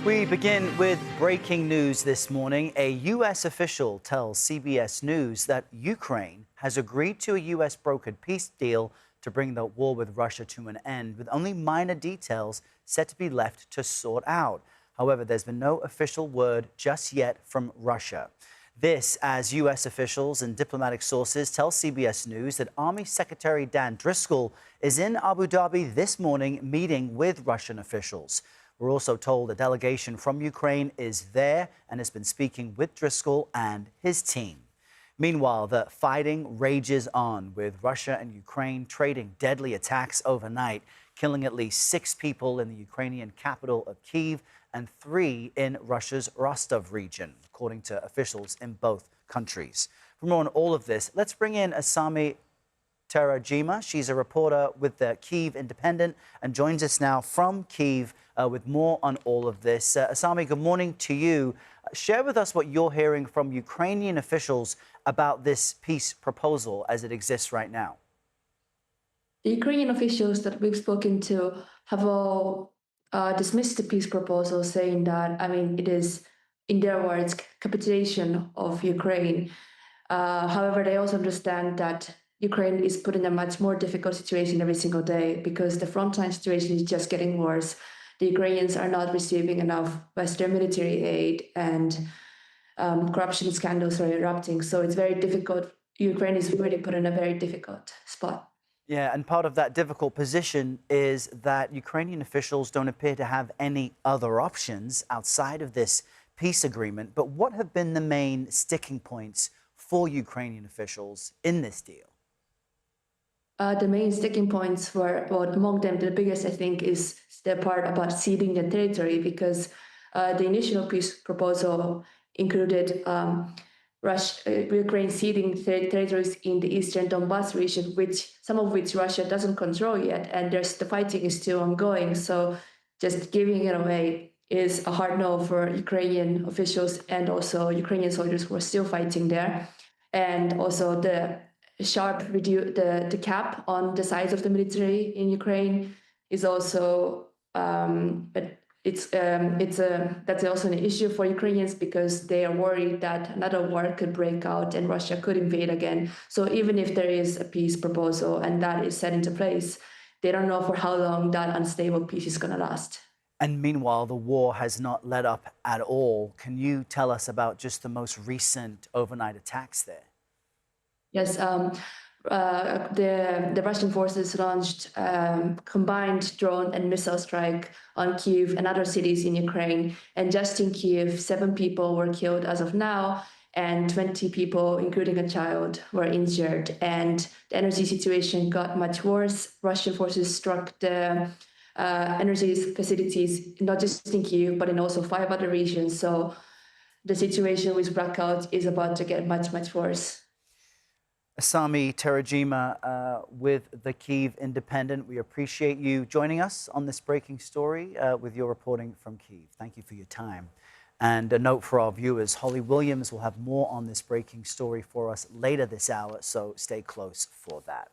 We begin with breaking news this morning. A U.S. official tells CBS News that Ukraine has agreed to a U.S. brokered peace deal to bring the war with Russia to an end, with only minor details set to be left to sort out. However, there's been no official word just yet from Russia. This as U.S. officials and diplomatic sources tell CBS News that Army Secretary Dan Driscoll is in Abu Dhabi this morning meeting with Russian officials. We're also told a delegation from Ukraine is there and has been speaking with Driscoll and his team. Meanwhile, the fighting rages on, with Russia and Ukraine trading deadly attacks overnight, killing at least 6 people in the Ukrainian capital of Kyiv and 3 in Russia's Rostov region, according to officials in both countries. For more on all of this, let's bring in Asami Terajima. She's a reporter with the Kyiv Independent and joins us now from Kyiv with more on all of this. Asami, good morning to you. Share with us what you're hearing from Ukrainian officials about this peace proposal as it exists right now. The Ukrainian officials that we've spoken to have all dismissed the peace proposal, saying that, it is, in their words, capitulation of Ukraine. However, they also understand that Ukraine is put in a much more difficult situation every single day because the frontline situation is just getting worse. The Ukrainians are not receiving enough Western military aid, and corruption scandals are erupting. So it's very difficult. Ukraine is really put in a very difficult spot. Yeah, and part of that difficult position is that Ukrainian officials don't appear to have any other options outside of this peace agreement. But what have been the main sticking points for Ukrainian officials in this deal? The main sticking points were, well, among them, the biggest, I think, is the part about ceding the territory, because the initial peace proposal included Ukraine ceding territories in the eastern Donbas region, some of which Russia doesn't control yet, and the fighting is still ongoing. So just giving it away is a hard no for Ukrainian officials and also Ukrainian soldiers who are still fighting there. And also the the cap on the size of the military in Ukraine is also that's also an issue for Ukrainians, because they are worried that another war could break out and Russia could invade again. So even if there is a peace proposal and that is set into place, they don't know for how long that unstable peace is going to last. And meanwhile, the war has not let up at all. Can you tell us about just the most recent overnight attacks there? Yes, the Russian forces launched combined drone and missile strike on Kyiv and other cities in Ukraine. And just in Kyiv, 7 people were killed as of now, and 20 people, including a child, were injured. And the energy situation got much worse. Russian forces struck the energy facilities, not just in Kyiv, but in also 5 other regions. So the situation with blackout is about to get much, much worse. Asami Terajima with the Kyiv Independent. We appreciate you joining us on this breaking story with your reporting from Kyiv. Thank you for your time. And a note for our viewers, Holly Williams will have more on this breaking story for us later this hour, so stay close for that.